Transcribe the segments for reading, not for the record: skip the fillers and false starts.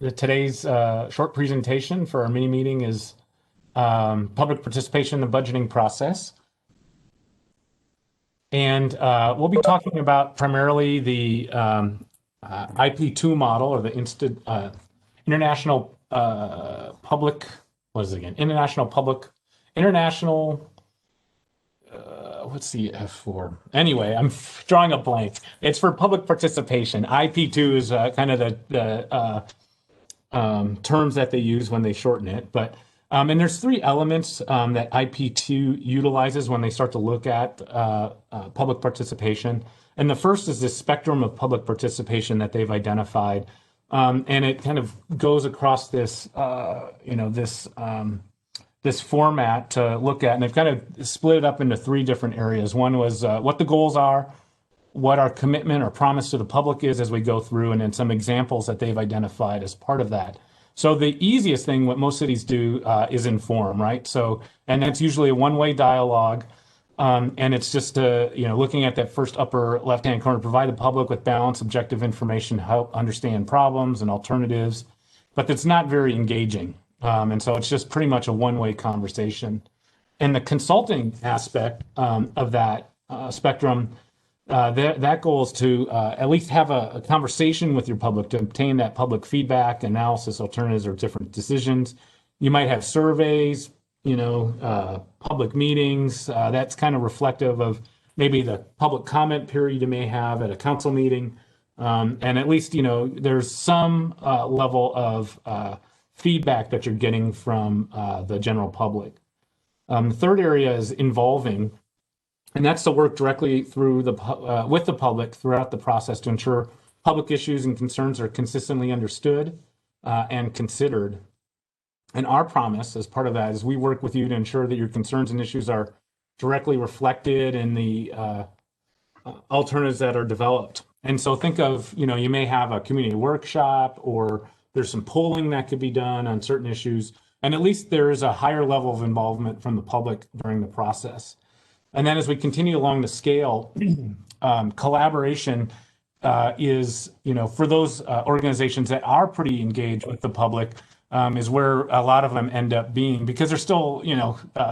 Today's short presentation for our mini meeting is public participation in the budgeting process. And we'll be talking about primarily the IP2 model, or the International Public, what is it again? International, what's the F for? Anyway, I'm drawing a blank. It's for public participation. IP2 is kind of the terms that they use when they shorten it. But and there's three elements that IP2 utilizes when they start to look at public participation. And the first is this spectrum of public participation that they've identified. And it kind of goes across this, this format to look at. And they've kind of split it up into three different areas. One was what the goals are, what our commitment or promise to the public is as we go through, and then some examples that they've identified as part of that. So the easiest thing, what most cities do, is inform, right? So, and that's usually a one-way dialogue. And it's just, looking at that first upper left-hand corner, provide the public with balanced, objective information to help understand problems and alternatives, but it's not very engaging. And so it's just pretty much a one-way conversation. And the consulting aspect of that spectrum, that goal is to at least have a conversation with your public to obtain that public feedback, analysis, alternatives, or different decisions. You might have surveys, public meetings. That's kind of reflective of maybe the public comment period you may have at a council meeting. And at least, there's some level of feedback that you're getting from the general public. The third area is involving, and that's to work directly through with the public throughout the process to ensure public issues and concerns are consistently understood and considered. And our promise as part of that is we work with you to ensure that your concerns and issues are directly reflected in the alternatives that are developed. And so think of, you may have a community workshop, or there's some polling that could be done on certain issues. And at least there is a higher level of involvement from the public during the process. And then as we continue along the scale, collaboration is, for those organizations that are pretty engaged with the public, is where a lot of them end up being, because there's still,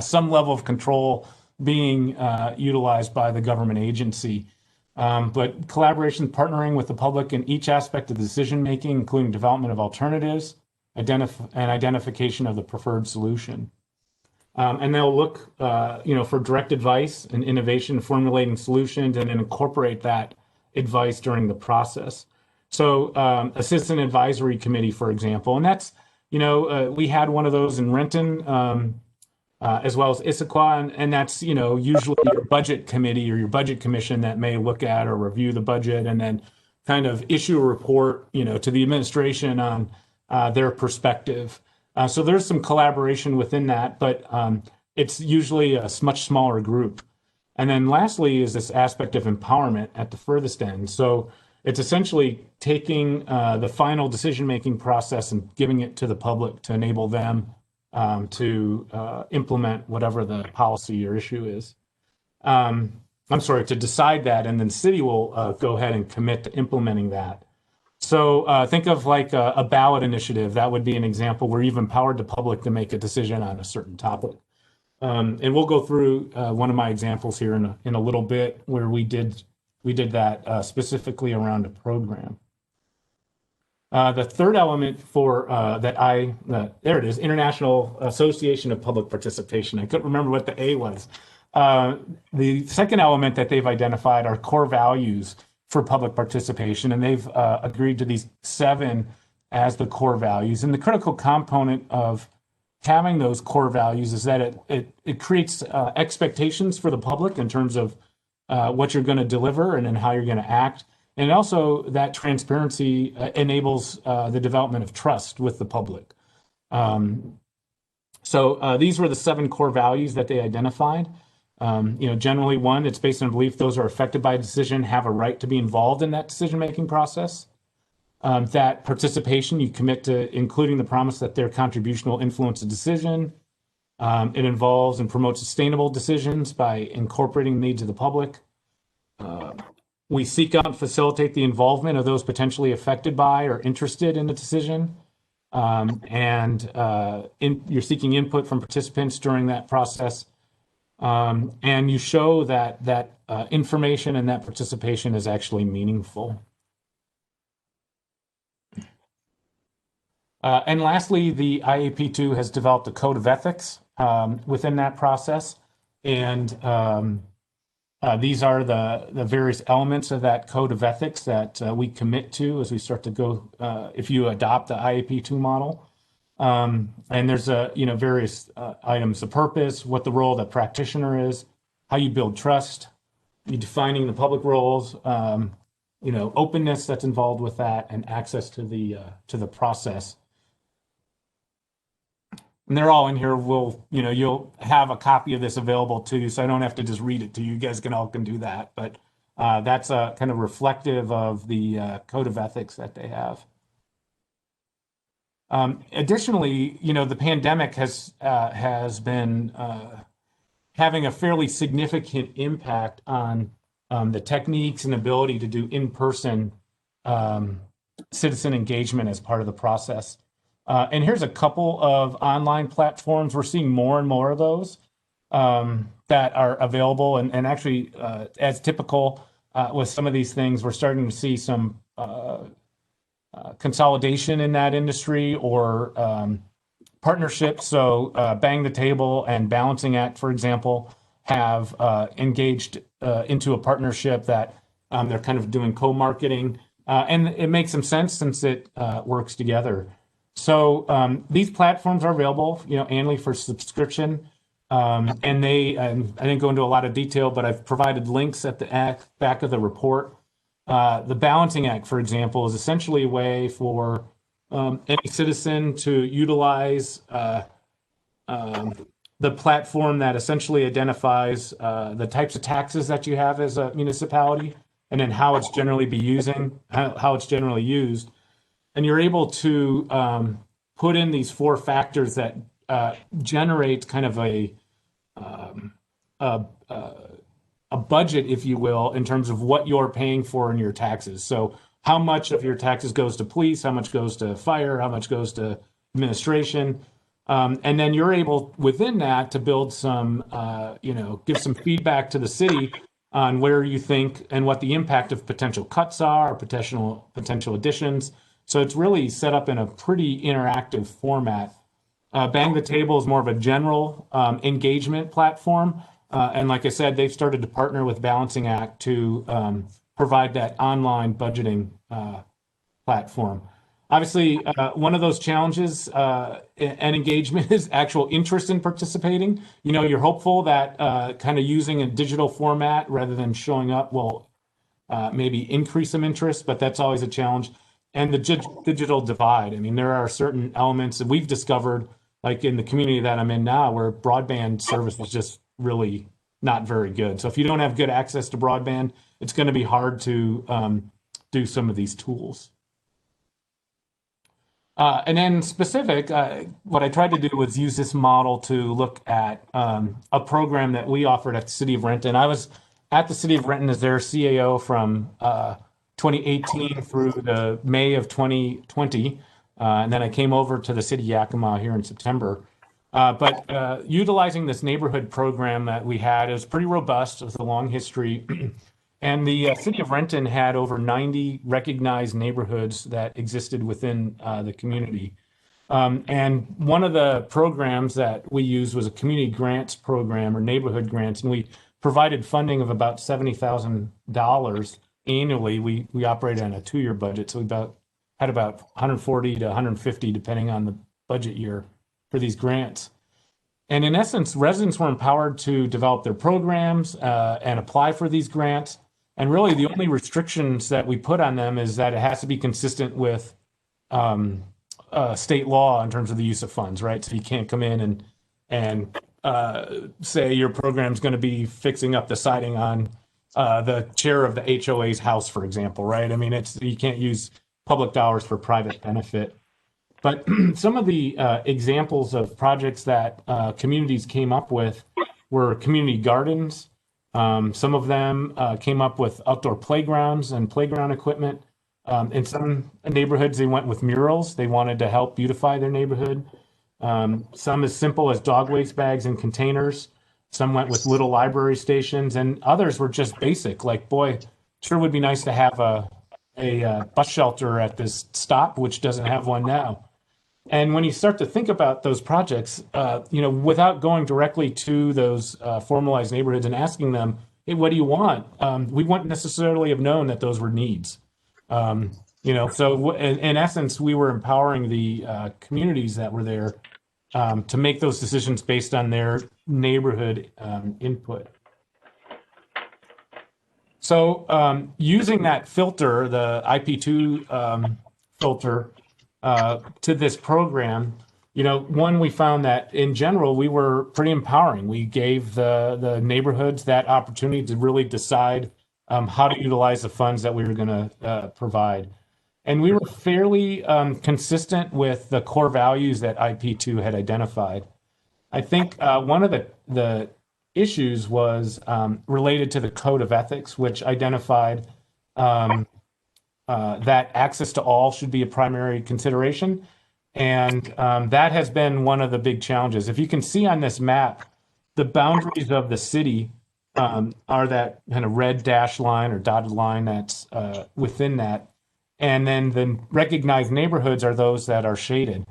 some level of control being utilized by the government agency. But collaboration, partnering with the public in each aspect of decision-making, including development of alternatives, and identification of the preferred solution. And they'll look, for direct advice and innovation, formulating solutions, and then incorporate that advice during the process. So Assistant Advisory Committee, for example, and that's, we had one of those in Renton, as well as Issaquah, and that's, usually your budget committee or your budget commission that may look at or review the budget and then kind of issue a report, to the administration on their perspective. So there's some collaboration within that, but it's usually a much smaller group. And then lastly is this aspect of empowerment at the furthest end. So it's essentially taking the final decision-making process and giving it to the public to enable them to implement whatever the policy or issue is. To decide that, and then the city will go ahead and commit to implementing that. So think of like a ballot initiative. That would be an example where you've empowered the public to make a decision on a certain topic. And we'll go through one of my examples here in a little bit where we did that specifically around a program. The third element for there it is, International Association of Public Participation. I couldn't remember what the A was. The second element that they've identified are core values for public participation, and they've agreed to these 7 as the core values. And the critical component of having those core values is that it creates expectations for the public in terms of what you're going to deliver and then how you're going to act. And also that transparency enables the development of trust with the public. So these were the 7 core values that they identified. Generally, 1, it's based on belief those are affected by a decision have a right to be involved in that decision-making process. That participation, you commit to including the promise that their contribution will influence a decision. It involves and promotes sustainable decisions by incorporating the needs of the public. We seek out and facilitate the involvement of those potentially affected by or interested in the decision. You're seeking input from participants during that process. And you show that information and that participation is actually meaningful. And lastly, the IAP2 has developed a code of ethics within that process. And these are the various elements of that code of ethics that we commit to as we start to go, if you adopt the IAP2 model. And there's various items: the purpose, what the role of the practitioner is, how you build trust, you defining the public roles, openness that's involved with that, and access to the process. And they're all in here. You'll have a copy of this available to you, so I don't have to just read it to you. You guys can do that. But that's kind of reflective of the code of ethics that they have. Additionally, the pandemic has been having a fairly significant impact on the techniques and ability to do in-person citizen engagement as part of the process. And here's a couple of online platforms. We're seeing more and more of those that are available. And actually, as typical with some of these things, we're starting to see some consolidation in that industry or partnerships. So Bang the Table and Balancing Act, for example, have engaged into a partnership that they're kind of doing co-marketing. And it makes some sense since it works together. So these platforms are available, annually for subscription. And I didn't go into a lot of detail, but I've provided links at the back of the report. The Balancing Act, for example, is essentially a way for any citizen to utilize the platform that essentially identifies the types of taxes that you have as a municipality, and then how it's generally how it's generally used. And you're able to put in these 4 factors that generate kind of a budget, if you will, in terms of what you're paying for in your taxes. So how much of your taxes goes to police, how much goes to fire, how much goes to administration. And then you're able within that to build some, give some feedback to the city on where you think and what the impact of potential cuts are, or potential additions. So it's really set up in a pretty interactive format. Bang the Table is more of a general engagement platform. And like I said, they've started to partner with Balancing Act to provide that online budgeting platform. Obviously, one of those challenges and engagement is actual interest in participating. You're hopeful that kind of using a digital format rather than showing up will maybe increase some interest, but that's always a challenge. And the digital divide. I mean, there are certain elements that we've discovered, like in the community that I'm in now, where broadband service is just really not very good. So if you don't have good access to broadband, it's going to be hard to do some of these tools. And then specific, what I tried to do was use this model to look at a program that we offered at the City of Renton. I was at the City of Renton as their CAO from 2018 through the May of 2020. And then I came over to the city of Yakima here in September. But utilizing this neighborhood program that we had, it was pretty robust with a long history. And the city of Renton had over 90 recognized neighborhoods that existed within the community. And one of the programs that we used was a community grants program, or neighborhood grants, and we provided funding of about $70,000 annually. We operated on a 2-year budget, so we had about 140 to 150, depending on the budget year, for these grants. And in essence, residents were empowered to develop their programs and apply for these grants. And really, the only restrictions that we put on them is that it has to be consistent with state law in terms of the use of funds, right? So you can't come in and say your program's going to be fixing up the siding on the chair of the HOA's house, for example, right? I mean, you can't use public dollars for private benefit. But some of the examples of projects that communities came up with were community gardens. Some of them came up with outdoor playgrounds and playground equipment. In some neighborhoods, they went with murals. They wanted to help beautify their neighborhood. Some as simple as dog waste bags and containers. Some went with little library stations, and others were just basic. Like, boy, sure would be nice to have a bus shelter at this stop, which doesn't have one now. And when you start to think about those projects, without going directly to those formalized neighborhoods and asking them, "Hey, what do you want?" We wouldn't necessarily have known that those were needs. So in essence, we were empowering the communities that were there to make those decisions based on their neighborhood input. So using that filter, the IP2 filter, to this program, one, we found that in general, we were pretty empowering. We gave the neighborhoods that opportunity to really decide how to utilize the funds that we were going to provide. And we were fairly consistent with the core values that IP2 had identified. I think one of the issues was related to the Code of Ethics, which identified that access to all should be a primary consideration. And that has been one of the big challenges. If you can see on this map, the boundaries of the city are that kind of red dashed line or dotted line that's within that. And then the recognized neighborhoods are those that are shaded.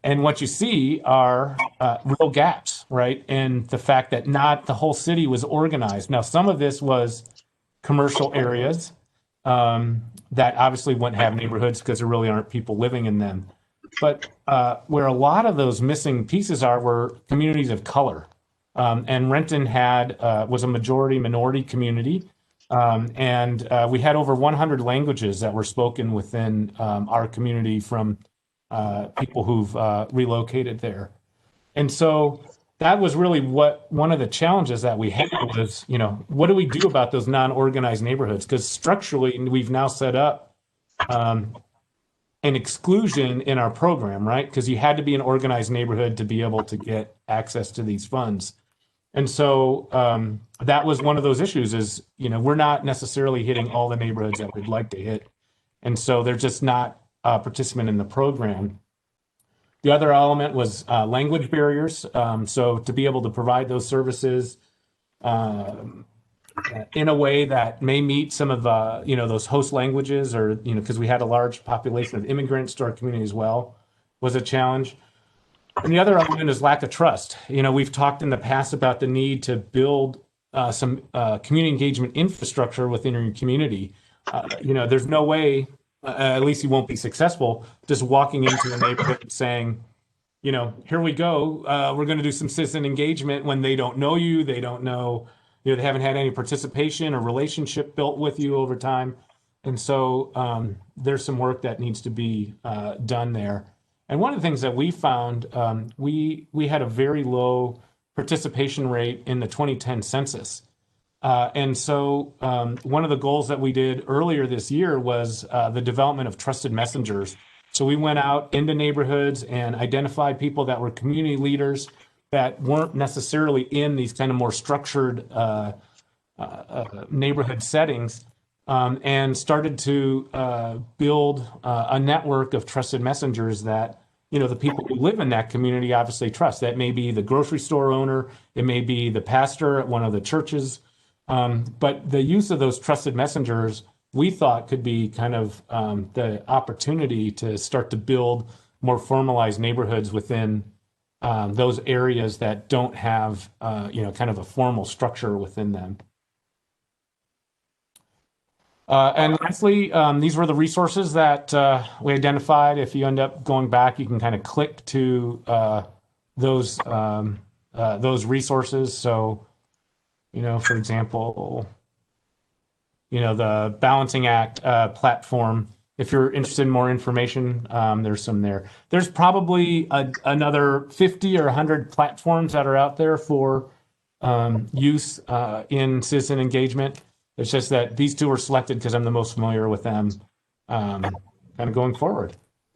And what you see are real gaps, right? In the fact that not the whole city was organized. Now, some of this was commercial areas that obviously wouldn't have neighborhoods because there really aren't people living in them. But where a lot of those missing pieces were communities of color. And Renton was a majority minority community. And we had over 100 languages that were spoken within our community from people who've relocated there. And so that was really one of the challenges that we had was, what do we do about those non-organized neighborhoods? Because structurally, we've now set up an exclusion in our program, right? Because you had to be an organized neighborhood to be able to get access to these funds. And so that was one of those issues is, we're not necessarily hitting all the neighborhoods that we'd like to hit. And so they're just not a participant in the program. The other element was language barriers. So to be able to provide those services in a way that may meet some of those host languages or, because we had a large population of immigrants to our community as well, was a challenge. And the other element is lack of trust. We've talked in the past about the need to build some community engagement infrastructure within your community. There's no way, at least you won't be successful, just walking into a neighborhood and saying, here we go, we're going to do some citizen engagement when they don't know you, they don't know, they haven't had any participation or relationship built with you over time. And so there's some work that needs to be done there. And one of the things that we found, we had a very low participation rate in the 2010 census. And so one of the goals that we did earlier this year was the development of trusted messengers. So we went out into neighborhoods and identified people that were community leaders that weren't necessarily in these kind of more structured neighborhood settings, and started to build a network of trusted messengers that, the people who live in that community obviously trust. That may be the grocery store owner, it may be the pastor at one of the churches, but the use of those trusted messengers, we thought could be kind of the opportunity to start to build more formalized neighborhoods within those areas that don't have, kind of a formal structure within them. And lastly, these were the resources that we identified. If you end up going back, you can kind of click to those resources. So, for example, the Balancing Act platform. If you're interested in more information, there's some there. There's probably another 50 or 100 platforms that are out there for use in citizen engagement. It's just that these two were selected because I'm the most familiar with them kind of going forward.